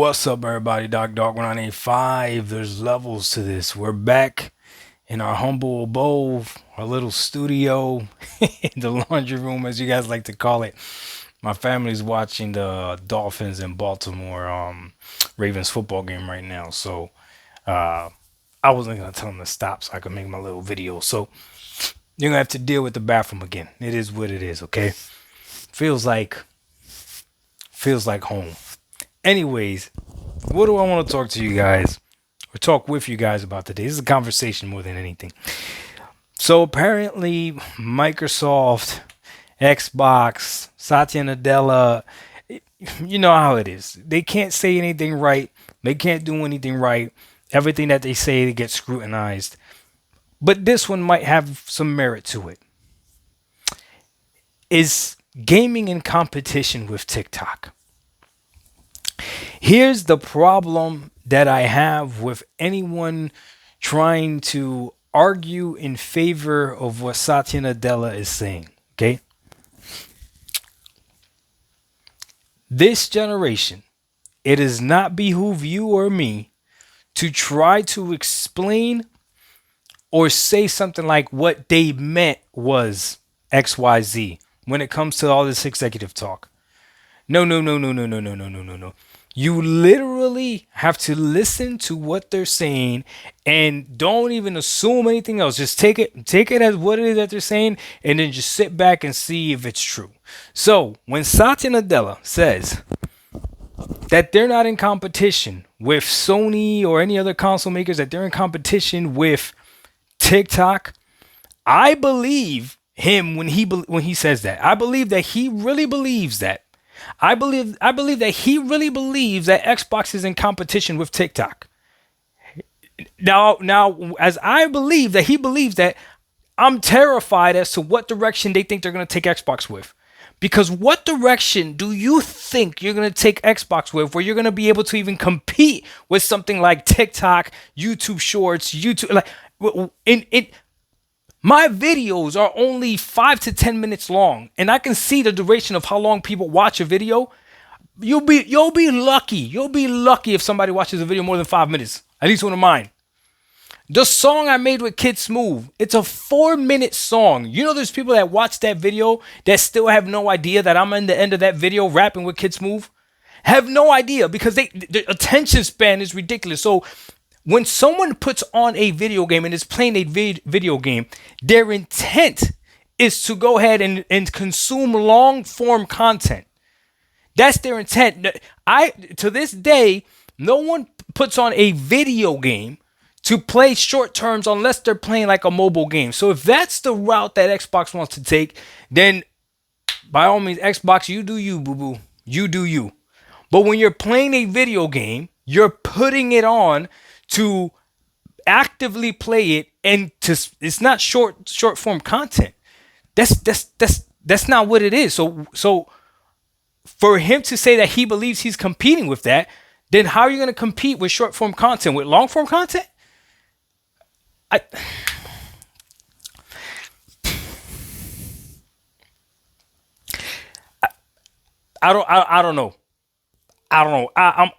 What's up, everybody? Dog 1985. There's levels to this. We're back in our humble abode, our little studio, the laundry room, as you guys like to call it. My family's watching the Dolphins and Baltimore Ravens football game right now, so uh, I wasn't gonna tell them to stop so I could make my little video. So you're gonna have to deal with the bathroom again. It is what it is, okay? Feels like feels like home. Anyways, what do I want to talk to you guys or talk with you guys about today? This is a conversation more than anything. So apparently, Microsoft, Xbox, Satya Nadella, you know how it is. They can't say anything right. They can't do anything right. Everything that they say gets scrutinized. But this one might have some merit to it. Is gaming in competition with TikTok? Here's the problem that I have with anyone trying to argue in favor of what Satya Nadella is saying. Okay. This generation, it does not behoove you or me to try to explain or say something like what they meant was XYZ when it comes to all this executive talk. No, no, no, no, no, no, no, no, no, no, no. You literally have to listen to what they're saying and don't even assume anything else. Just take it as what it is that they're saying, and then just sit back and see if it's true. So when Satya Nadella says that they're not in competition with Sony or any other console makers, that they're in competition with TikTok, I believe him when he says that. I believe that he really believes that. I believe that he really believes that Xbox is in competition with TikTok. Now, as I believe that he believes that, I'm terrified as to what direction they think they're going to take Xbox with. Because what direction do you think you're going to take Xbox with where you're going to be able to even compete with something like TikTok, YouTube Shorts, YouTube, my videos are only 5 to 10 minutes long, and I can see the duration of how long people watch a video. You'll be lucky. You'll be lucky if somebody watches a video more than 5 minutes. At least one of mine. The song I made with Kid Smooth, it's a 4-minute song. You know, there's people that watch that video that still have no idea that I'm in the end of that video rapping with Kid Smooth. Have no idea because their attention span is ridiculous. So when someone puts on a video game and is playing a video game, their intent is to go ahead and consume long form content. That's their intent. To this day, no one puts on a video game to play short terms unless they're playing like a mobile game. So if that's the route that Xbox wants to take, then by all means, Xbox, you do you, boo-boo. You do you. But when you're playing a video game, you're putting it on to actively play it, and it's not short form content. That's not what it is. So for him to say that he believes he's competing with that, then how are you going to compete with short form content with long form content? I don't know. I don't know.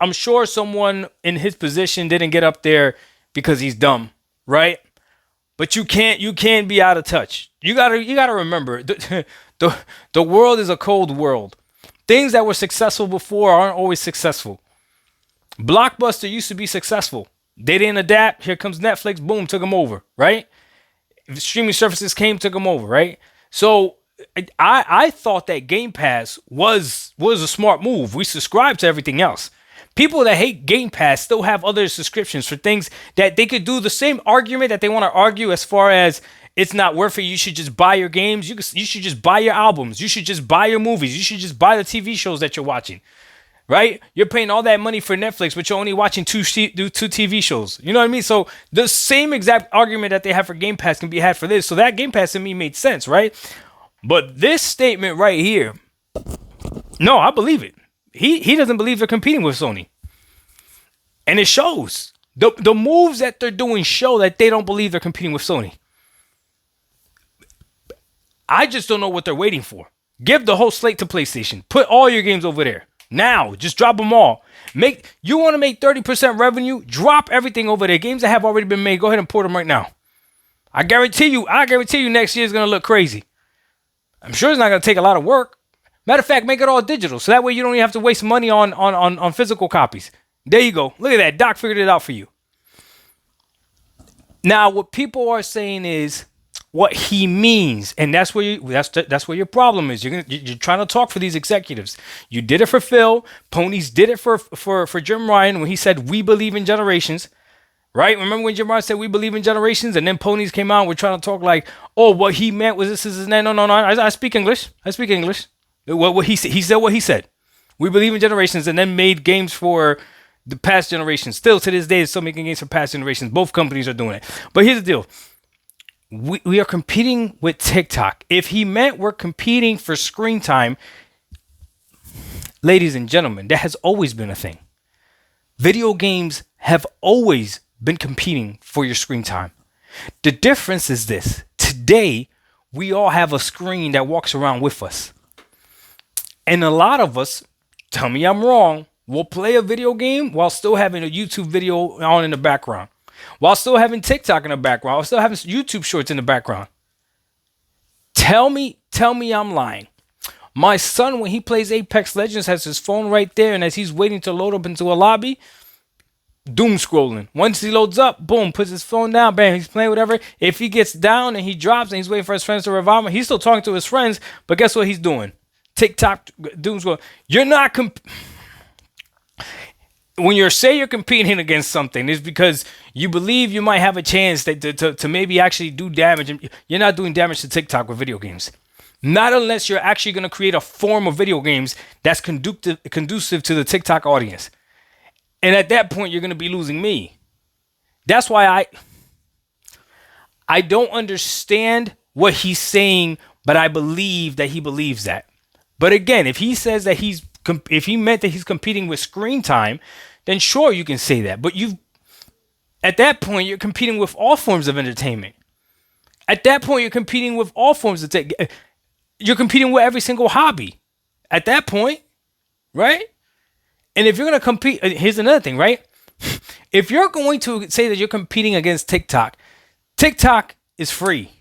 I'm sure someone in his position didn't get up there because he's dumb, right? But you can't be out of touch. You gotta remember the world is a cold world. Things that were successful before aren't always successful. Blockbuster used to be successful. They didn't adapt. Here comes Netflix. Boom, took them over, right? Streaming services came, took them over, right? So I thought that Game Pass was a smart move. We subscribe to everything else. People that hate Game Pass still have other subscriptions for things that they could do the same argument that they want to argue as far as it's not worth it. You should just buy your games. You should just buy your albums. You should just buy your movies. You should just buy the TV shows that you're watching. Right? You're paying all that money for Netflix, but you're only watching two TV shows. You know what I mean? So the same exact argument that they have for Game Pass can be had for this. So that Game Pass to me made sense, right? But this statement right here, no, I believe it. He doesn't believe they're competing with Sony. And it shows. The moves that they're doing show that they don't believe they're competing with Sony. I just don't know what they're waiting for. Give the whole slate to PlayStation. Put all your games over there. Now, just drop them all. You want to make 30% revenue? Drop everything over there. Games that have already been made, go ahead and port them right now. I guarantee you next year is going to look crazy. I'm sure it's not going to take a lot of work. Matter of fact, make it all digital. So that way you don't even have to waste money on physical copies. There you go. Look at that. Doc figured it out for you. Now, what people are saying is what he means, and that's where your problem is. You're trying to talk for these executives. You did it for Phil. Ponies did it for Jim Ryan when he said we believe in generations. Right? Remember when Jim Ryan said we believe in generations, and then Ponies came out and we're trying to talk like, oh, what he meant was this is that. No. I speak English. What he said what he said. We believe in generations, and then made games for the past generations. Still to this day, is still making games for past generations. Both companies are doing it. But here's the deal. We are competing with TikTok. If he meant we're competing for screen time, ladies and gentlemen, that has always been a thing. Video games have always been competing for your screen time. The difference is this. Today, we all have a screen that walks around with us. And a lot of us, tell me I'm wrong, will play a video game while still having a YouTube video on in the background. While still having TikTok in the background. While still having YouTube shorts in the background. Tell me I'm lying. My son, when he plays Apex Legends, has his phone right there. And as he's waiting to load up into a lobby, doom scrolling. Once he loads up, boom, puts his phone down, bam, he's playing whatever. If he gets down and he drops and he's waiting for his friends to revive him, he's still talking to his friends, but guess what he's doing? TikTok, doom scrolling. You're not when you say you're competing against something, it's because you believe you might have a chance to maybe actually do damage. You're not doing damage to TikTok with video games. Not unless you're actually going to create a form of video games that's conducive to the TikTok audience. And at that point, you're going to be losing me. That's why I don't understand what he's saying, but I believe that he believes that. But again, if he says that if he meant that he's competing with screen time, then sure, you can say that. But at that point, you're competing with all forms of entertainment. At that point, you're competing with all forms of you're competing with every single hobby. At that point, right? And if you're going to compete, here's another thing, right? If you're going to say that you're competing against TikTok, TikTok is free.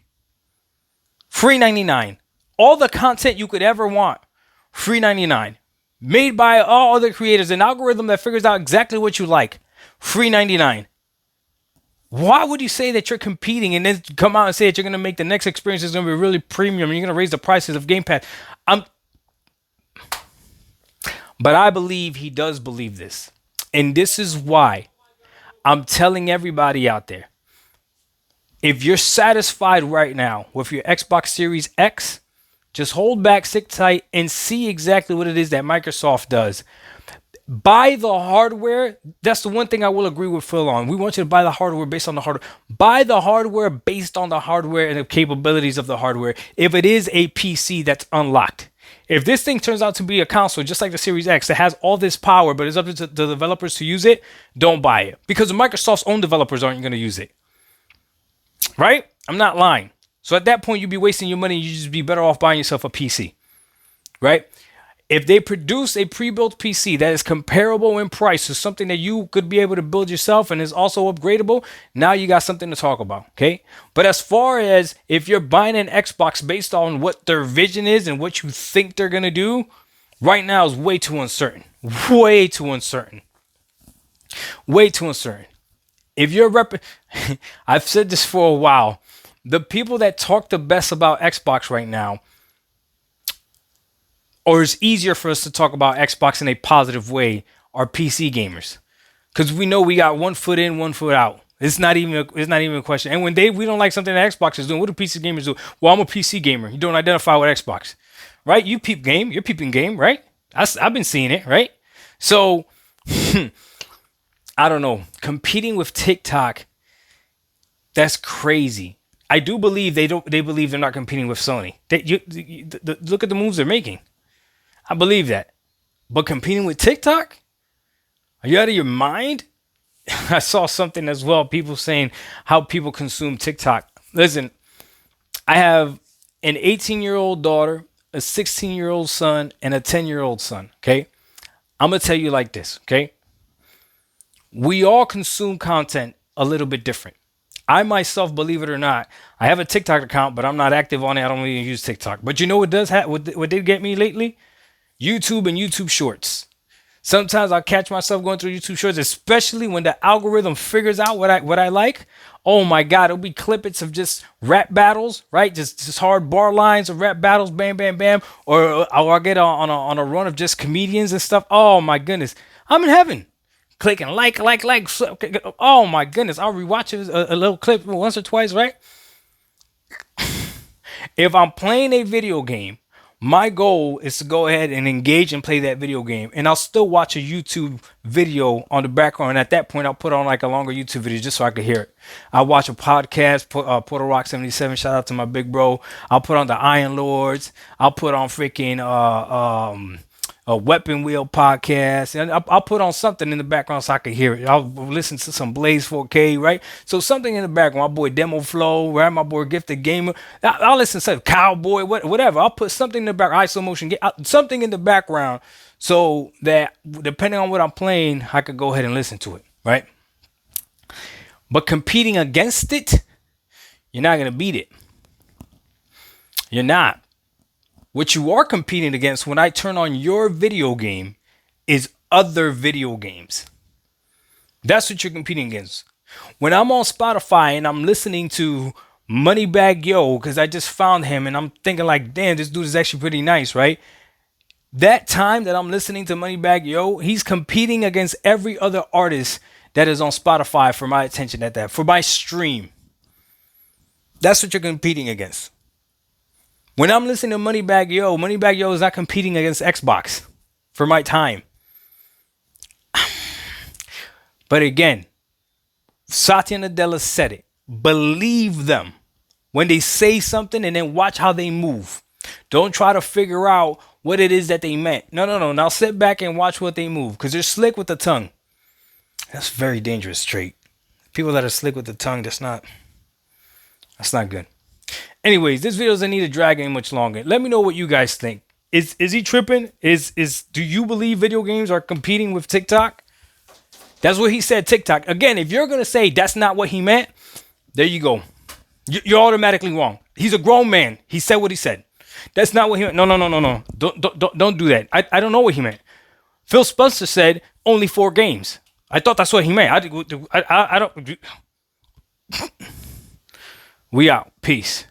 Free 99. All the content you could ever want, free 99. Made by all other creators, an algorithm that figures out exactly what you like, free 99. Why would you say that you're competing and then come out and say that you're going to make the next experience is going to be really premium and you're going to raise the prices of Game Pass? But I believe he does believe this. And this is why I'm telling everybody out there, if you're satisfied right now with your Xbox Series X, just hold back, sit tight, and see exactly what it is that Microsoft does. Buy the hardware. That's the one thing I will agree with Phil on. We want you to buy the hardware based on the hardware. Buy the hardware based on the hardware and the capabilities of the hardware. If it is a PC that's unlocked. If this thing turns out to be a console, just like the Series X, that has all this power, but it's up to the developers to use it, don't buy it. Because Microsoft's own developers aren't going to use it. Right? I'm not lying. So at that point, you'd be wasting your money. You'd just be better off buying yourself a PC. Right? If they produce a pre-built PC that is comparable in price to something that you could be able to build yourself and is also upgradable, now you got something to talk about, okay? But as far as if you're buying an Xbox based on what their vision is and what you think they're going to do, right now is way too uncertain. Way too uncertain. Way too uncertain. If you're I've said this for a while. The people that talk the best about Xbox right now, or it's easier for us to talk about Xbox in a positive way, are PC gamers, because we know we got one foot in, one foot out. It's not even a question. And when we don't like something that Xbox is doing, what do PC gamers do? Well, I'm a PC gamer. You don't identify with Xbox, right? You peep game. You're peeping game, right? I've been seeing it, right? So I don't know. Competing with TikTok, that's crazy. I do believe they believe they're not competing with Sony. Look at the moves they're making. I believe that. But competing with TikTok? Are you out of your mind? I saw something as well. People saying how people consume TikTok. Listen, I have an 18-year-old daughter, a 16-year-old son, and a 10-year-old son. Okay? I'm gonna tell you like this, okay? We all consume content a little bit different. I myself, believe it or not, I have a TikTok account, but I'm not active on it. I don't even use TikTok. But you know what does what did get me lately? YouTube and YouTube Shorts. Sometimes I catch myself going through YouTube Shorts, especially when the algorithm figures out what I like. Oh my God, it'll be clippets of just rap battles, right? Just hard bar lines of rap battles, bam, bam, bam. Or I get on a run of just comedians and stuff. Oh my goodness, I'm in heaven. Clicking like. Oh my goodness, I'll rewatch it a little clip once or twice, right? If I'm playing a video game, my goal is to go ahead and engage and play that video game. And I'll still watch a YouTube video on the background. And at that point, I'll put on like a longer YouTube video just so I could hear it. I'll watch a podcast, Portal Rock 77. Shout out to my big bro. I'll put on the Iron Lords. I'll put on freaking a Weapon Wheel podcast, and I'll put on something in the background so I can hear it. I'll listen to some Blaze 4K, right? So something in the background. My boy Demo Flow, right? My boy Gifted Gamer. I'll listen to Cowboy, whatever. I'll put something in the back, ISO motion, something in the background, so that depending on what I'm playing, I could go ahead and listen to it, right? But competing against it, you're not gonna beat it. You're not. What you are competing against when I turn on your video game is other video games. That's what you're competing against. When I'm on Spotify and I'm listening to Moneybagg Yo, because I just found him and I'm thinking like, damn, this dude is actually pretty nice, right? That time that I'm listening to Moneybagg Yo, he's competing against every other artist that is on Spotify for my attention for my stream. That's what you're competing against. When I'm listening to Moneybagg Yo is not competing against Xbox for my time. But again, Satya Nadella said it. Believe them when they say something and then watch how they move. Don't try to figure out what it is that they meant. No. Now sit back and watch what they move, because they're slick with the tongue. That's a very dangerous trait. People that are slick with the tongue, that's not good. Anyways, this video doesn't need to drag any much longer. Let me know what you guys think. Is he tripping? Do you believe video games are competing with TikTok? That's what he said, TikTok. Again, if you're gonna say that's not what he meant, there you go. You're automatically wrong. He's a grown man. He said what he said. That's not what he meant. No. Don't do that. I don't know what he meant. Phil Spencer said only 4 games. I thought that's what he meant. I don't. We out. Peace.